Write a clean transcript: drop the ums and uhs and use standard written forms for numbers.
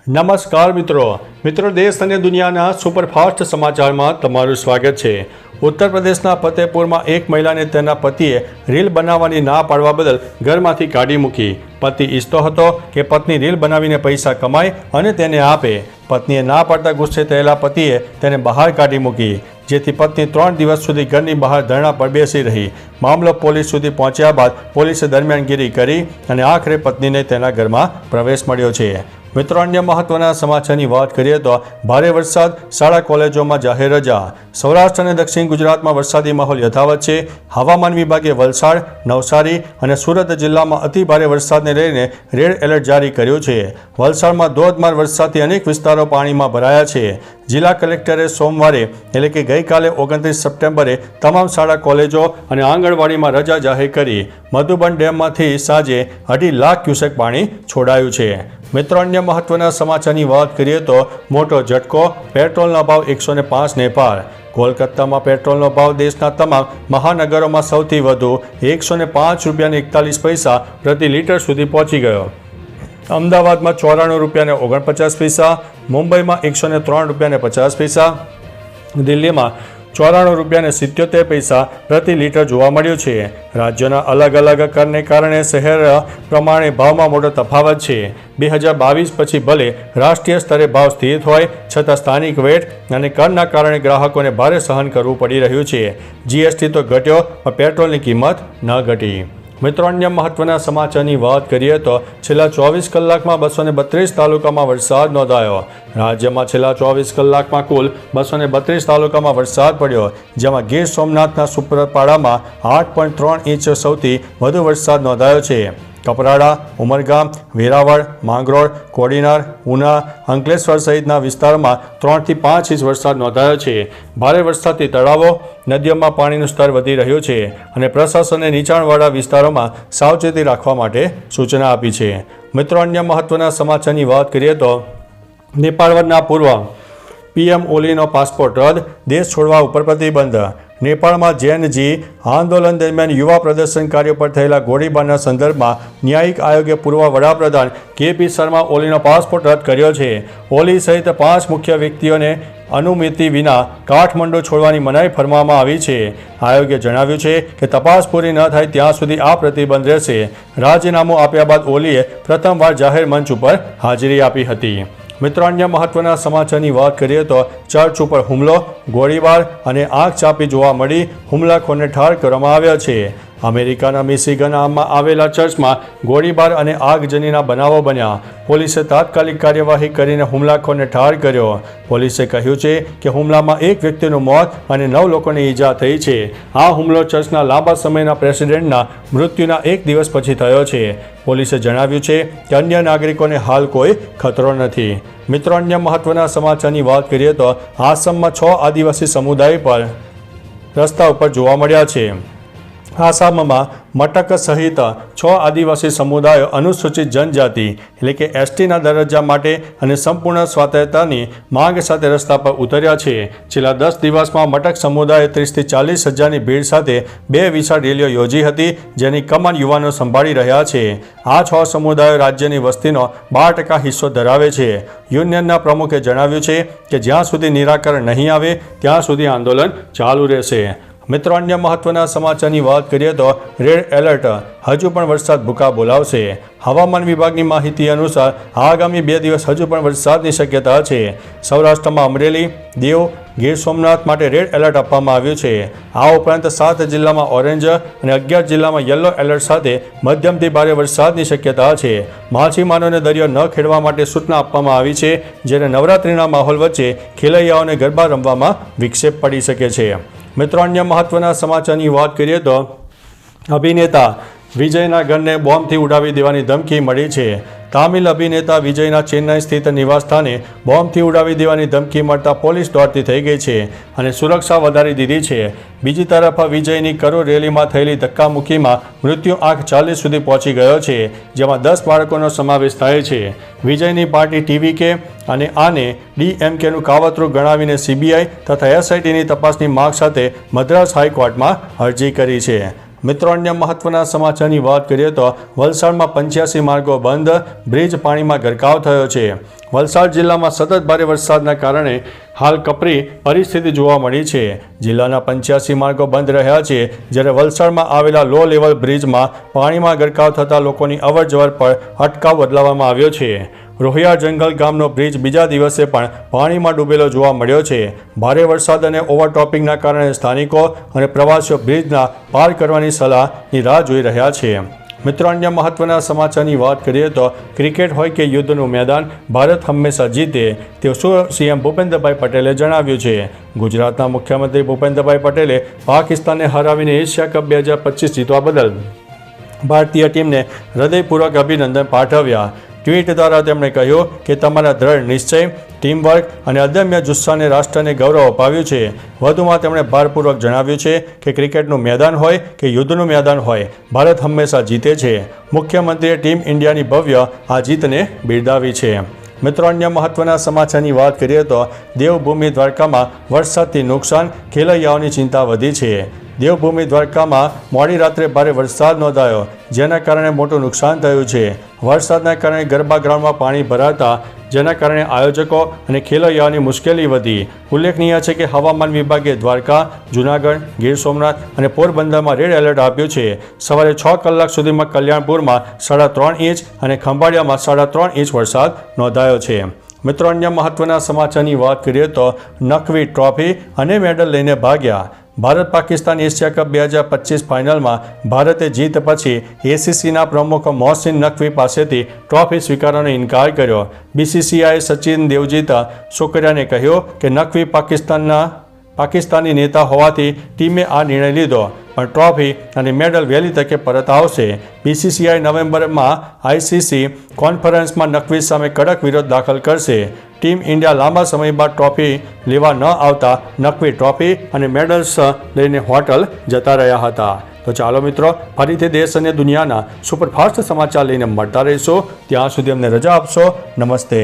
નમસ્કાર મિત્રો દેશ અને દુનિયાના સુપરફાસ્ટ સમાચારમાં તમારું સ્વાગત છે। ઉત્તર પ્રદેશના ફતેહપુરમાં એક મહિલાને તેના પતિએ રીલ બનાવવાની ના પાડવા બદલ ઘરમાંથી કાઢી મૂકી। પતિ ઈચ્છતો હતો કે પત્ની રીલ બનાવીને પૈસા કમાય અને તેને આપે। પત્નીએ ના પાડતા ગુસ્સે થયેલા પતિએ તેને બહાર કાઢી મૂકી, જેથી પત્ની 3 દિવસ સુધી ઘરની બહાર ધરણા પર બેસી રહી। મામલો પોલીસ સુધી પહોંચ્યા બાદ પોલીસે દરમિયાનગીરી કરી અને આખરે પત્નીને તેના ઘરમાં પ્રવેશ મળ્યો છે। મિત્રો, અન્ય મહત્વના સમાચારની વાત કરીએ તો ભારે વરસાદ, શાળા કોલેજોમાં જાહેર રજા। સૌરાષ્ટ્ર અને દક્ષિણ ગુજરાતમાં વરસાદી માહોલ યથાવત છે। હવામાન વિભાગે વલસાડ, નવસારી અને સુરત જિલ્લામાં અતિ ભારે વરસાદને લઈને રેડ એલર્ટ જારી કર્યું છે। વલસાડમાં ધોધમાર વરસાદથી અનેક વિસ્તારો પાણીમાં ભરાયા છે। જિલ્લા કલેક્ટરે સોમવારે એટલે કે ગઈકાલે 29 સપ્ટેમ્બરે તમામ શાળા કોલેજો અને આંગણવાડીમાં રજા જાહેર કરી। મધુબન ડેમમાંથી સાંજે 2.5 લાખ ક્યુસેક પાણી છોડાયું છે। મિત્રો, અન્ય મહત્વના સમાચારની વાત કરીએ તો મોટો ઝટકો, પેટ્રોલનો ભાવ 105 ને પાર। કોલકાતામાં પેટ્રોલનો ભાવ દેશના તમામ મહાનગરોમાં સૌથી વધુ 105 રૂપિયા 41 પૈસા પ્રતિ લીટર સુધી પહોંચી ગયો। અમદાવાદમાં 94 રૂપિયા 49 પૈસા, મુંબઈમાં 103 રૂપિયા 50 પૈસા, દિલ્હીમાં 94 રૂપિયા 77 પૈસા પ્રતિ લીટર જોવા મળ્યું છે। રાજ્યોના અલગ અલગ કરને કારણે શહેર પ્રમાણે ભાવમાં મોટો તફાવત છે। 2022 પછી ભલે રાષ્ટ્રીય સ્તરે ભાવ સ્થિર હોય, છતાં સ્થાનિક વેટ અને કરના કારણે ગ્રાહકોને ભારે સહન કરવું પડી રહ્યું છે। જીએસટી તો ઘટ્યો પણ પેટ્રોલની કિંમત ન ઘટી। મિત્રો, અન્ય મહત્વના સમાચારની વાત કરીએ તો છેલ્લા 24 કલાકમાં 232 તાલુકામાં વરસાદ નોંધાયો। રાજ્યમાં છેલ્લા 24 કલાકમાં કુલ 232 તાલુકામાં વરસાદ પડ્યો, જેમાં ગીર સોમનાથના સુપરપાડામાં 8.3 ઇંચ સૌથી વધુ વરસાદ નોંધાયો છે। કપરાડા, ઉમરગામ, વેરાવળ, માંગરોળ, કોડીનાર, ઉના, અંકલેશ્વર સહિતના વિસ્તારોમાં 3 થી 5 ઇંચ વરસાદ નોંધાયો છે। ભારે વરસાદથી તળાવો, નદીઓમાં પાણીનું સ્તર વધી રહ્યું છે અને પ્રશાસને નીચાણવાળા વિસ્તારોમાં સાવચેતી રાખવા માટે સૂચના આપી છે। મિત્રો, અન્ય મહત્વના સમાચારની વાત કરીએ તો નેપાળના પૂર્વ પીએમ ઓલીનો પાસપોર્ટ રદ, દેશ છોડવા ઉપર પ્રતિબંધ। નેપાળમાં જૈનજી આંદોલન દરમિયાન યુવા પ્રદર્શનકારીઓ પર થયેલા ગોળીબારના સંદર્ભમાં ન્યાયિક આયોગે પૂર્વ વડાપ્રધાન કેપી શર્મા ઓલીનો પાસપોર્ટ રદ કર્યો છે। ઓલી સહિત 5 મુખ્ય વ્યક્તિઓને અનુમતિ વિના કાઠમંડુ છોડવાની મનાઈ ફરમાવવામાં આવી છે। આયોગે જણાવ્યું છે કે તપાસ પૂરી ન થાય ત્યાં સુધી આ પ્રતિબંધ રહેશે। રાજીનામું આપ્યા બાદ ઓલીએ પ્રથમવાર જાહેર મંચ ઉપર હાજરી આપી હતી। મિત્રો, અન્ય મહત્વના સમાચારની વાત કરીએ તો ચર્ચ ઉપર હુમલો, ગોળીબાર અને આગ ચાંપી જોવા મળી, હુમલાખોરને ઠાર કરવામાં આવ્યા છે। અમેરિકાના મિશિગનમાં આવેલા ચર્ચમાં ગોળીબાર અને આગજનીના બનાવો બન્યા। પોલીસે તાત્કાલિક કાર્યવાહી કરીને હુમલાખોરને ઠાર કર્યો। પોલીસે કહ્યું છે કે હુમલામાં એક વ્યક્તિનું મોત અને 9 લોકોને ઈજા થઈ છે। આ હુમલો ચર્ચના લાંબા સમયના પ્રેસિડેન્ટના મૃત્યુના 1 દિવસ પછી થયો છે। પોલીસે જણાવ્યું છે કે અન્ય નાગરિકોને હાલ કોઈ ખતરો નથી। મિત્રો, અન્ય મહત્વના સમાચારની વાત કરીએ તો આસામમાં 6 આદિવાસી સમુદાય પર રસ્તા ઉપર જોવા મળ્યા છે। આસામમાં મટક સહિત 6 આદિવાસી સમુદાયો અનુસૂચિત જનજાતિ એટલે કે એસટીના દરજ્જા માટે અને સંપૂર્ણ સ્વાયત્તતાની માંગ સાથે રસ્તા પર ઉતર્યા છે। છેલ્લા 10 દિવસમાં મટક સમુદાયે 30 થી 40 હજારની ભીડ સાથે 2 વિશાળ રેલીઓ યોજી હતી, જેની કમાન યુવાનો સંભાળી રહ્યા છે। આ 6 સમુદાયો રાજ્યની વસ્તીનો 12% હિસ્સો ધરાવે છે। યુનિયનના પ્રમુખે જણાવ્યું છે કે જ્યાં સુધી નિરાકરણ નહીં આવે ત્યાં સુધી આંદોલન ચાલુ રહેશે। મિત્રો, અન્ય મહત્વના સમાચારની વાત કરીએ તો રેડ એલર્ટ, હજુ પણ વરસાદ ભૂકા બોલાવશે। હવામાન વિભાગની માહિતી અનુસાર આગામી 2 દિવસ હજુ પણ વરસાદની શક્યતા છે। સૌરાષ્ટ્રમાં અમરેલી, દીવ, ગીર સોમનાથ માટે રેડ એલર્ટ આપવામાં આવ્યું છે। આ ઉપરાંત 7 જિલ્લામાં ઓરેન્જ અને 11 જિલ્લામાં યલો એલર્ટ સાથે મધ્યમથી ભારે વરસાદની શક્યતા છે। માછીમારોને દરિયો ન ખેડવા માટે સૂચના આપવામાં આવી છે, જ્યારે નવરાત્રિના માહોલ વચ્ચે ખેલૈયાઓને ગરબા રમવામાં વિક્ષેપ પડી શકે છે। મિત્રો, અન્ય મહત્વના સમાચારની વાત કરીએ તો અભિનેતા વિજયના ઘરને બોમ્બથી ઉડાવી દેવાની ધમકી મળી છે। તામિલ અભિનેતા વિજયના ચેન્નઈ સ્થિત નિવાસસ્થાને બોમ્બથી ઉડાવી દેવાની ધમકી મળતા પોલીસ દોડતી થઈ ગઈ છે અને સુરક્ષા વધારી દીધી છે। બીજી તરફ વિજયની કરોડ રેલીમાં થયેલી ધક્કામુક્કીમાં મૃત્યુ આંક 40 સુધી પહોંચી ગયો છે, જેમાં 10 બાળકોનો સમાવેશ થાય છે। વિજયની પાર્ટી ટીવીકે અને આને ડીએમકેનું કાવતરું ગણાવીને સીબીઆઈ તથા એસઆઈટીની તપાસની માંગ સાથે મદ્રાસ હાઈકોર્ટમાં અરજી કરી છે। મિત્રો, અન્ય મહત્વના સમાચારની વાત કરીએ તો વલસાડમાં 85 માર્ગો બંધ, બ્રિજ પાણીમાં ગરકાવ થયો છે. વલસાડ જિલ્લામાં સતત ભારે વરસાદના કારણે હાલ કપરી પરિસ્થિતિ જોવા મળી છે. જિલ્લાના 85 માર્ગો બંધ રહ્યા છે, જ્યારે વલસાડમાં આવેલા લો લેવલ બ્રિજમાં પાણીમાં ગરકાવ થતાં લોકોની અવરજવર પર અટકાવ બદલાવવામાં આવ્યો છે. રોહિયા જંગલ ગામનો બ્રિજ બીજા દિવસે પણ પાણીમાં ડૂબેલો જોવા મળ્યો છે. ભારે વરસાદ અને ઓવરટોપિંગના કારણે સ્થાનિકો અને પ્રવાસીઓ બ્રિજના પાર કરવાની સલાહની રાહ જોઈ રહ્યા છે. મિત્રો, અન્ય મહત્વના સમાચારની વાત કરીએ તો ક્રિકેટ હોય કે યુદ્ધનું મેદાન, ભારત હંમેશા જીતે તેવું સીએમ ભૂપેન્દ્રભાઈ પટેલે જણાવ્યું છે. ગુજરાતના મુખ્યમંત્રી ભૂપેન્દ્રભાઈ પટેલે પાકિસ્તાનને હરાવીને એશિયા કપ 2025 જીતવા બદલ ભારતીય ટીમને હૃદયપૂર્વક અભિનંદન પાઠવ્યા. ટ્વીટ દ્વારા તેમણે કહ્યું કે તમારા દ્રઢ નિશ્ચય, ટીમવર્ક અને અદમ્ય જુસ્સાને રાષ્ટ્રને ગૌરવ અપાવ્યું છે. વધુમાં તેમણે ભારપૂર્વક જણાવ્યું છે કે ક્રિકેટનું મેદાન હોય કે યુદ્ધનું મેદાન હોય, ભારત હંમેશા જીતે છે. મુખ્યમંત્રીએ ટીમ ઇન્ડિયાની ભવ્ય આ જીતને બિરદાવી છે. મિત્રો, અન્ય મહત્વના સમાચારની વાત કરીએ તો દેવભૂમિ દ્વારકામાં વરસાદથી નુકસાન, ખેલૈયાઓની ચિંતા વધી છે. દેવભૂમિ દ્વારકામાં મોડી રાત્રે ભારે વરસાદ નોંધાયો, જેના કારણે મોટું નુકસાન થયું છે. વરસાદના કારણે ગરબા ગ્રાઉન્ડમાં પાણી ભરાતા જેના કારણે આયોજકો અને ખેલૈયાઓની મુશ્કેલી વધી. ઉલ્લેખનીય છે કે હવામાન વિભાગે દ્વારકા, જૂનાગઢ, ગીર સોમનાથ અને પોરબંદરમાં રેડ એલર્ટ આપ્યું છે. સવારે 6 કલાક સુધીમાં કલ્યાણપુરમાં 3.5 ઇંચ અને ખંભાળિયામાં 3.5 ઇંચ વરસાદ નોંધાયો છે. મિત્રો, અન્ય મહત્વના સમાચારની વાત કરીએ તો નકવી ટ્રોફી અને મેડલ લઈને ભાગ્યા. ભારત પાકિસ્તાન એશિયા કપ 2025 ફાઇનલમાં ભારતે જીત પછી એસીસીના પ્રમુખ મોહસિન નકવી પાસેથી ટ્રોફી સ્વીકારવાનો ઇનકાર કર્યો. બીસીસીઆઈએ સચિન દેવજીત સોકરિયાને કહ્યું કે નકવી પાકિસ્તાની નેતા હોવાથી ટીમે આ નિર્ણય લીધો, પણ ટ્રોફી અને મેડલ વહેલી તકે પરત આવશે. બીસીસીઆઈ નવેમ્બરમાં આઈસીસી કોન્ફરન્સમાં નકવી સામે કડક વિરોધ દાખલ કરશે. ટીમ ઇન્ડિયા લાંબા સમય બાદ ટ્રોફી લેવા ન આવતા નકવી ટ્રોફી અને મેડલ્સ લઈને હોટલ જતા રહ્યા હતા. તો ચાલો મિત્રો, ફરીથી દેશ અને દુનિયાના સુપરફાસ્ટ સમાચાર લઈને મળતા રહીશું. ત્યાં સુધી અમને રજા આપશો. નમસ્તે.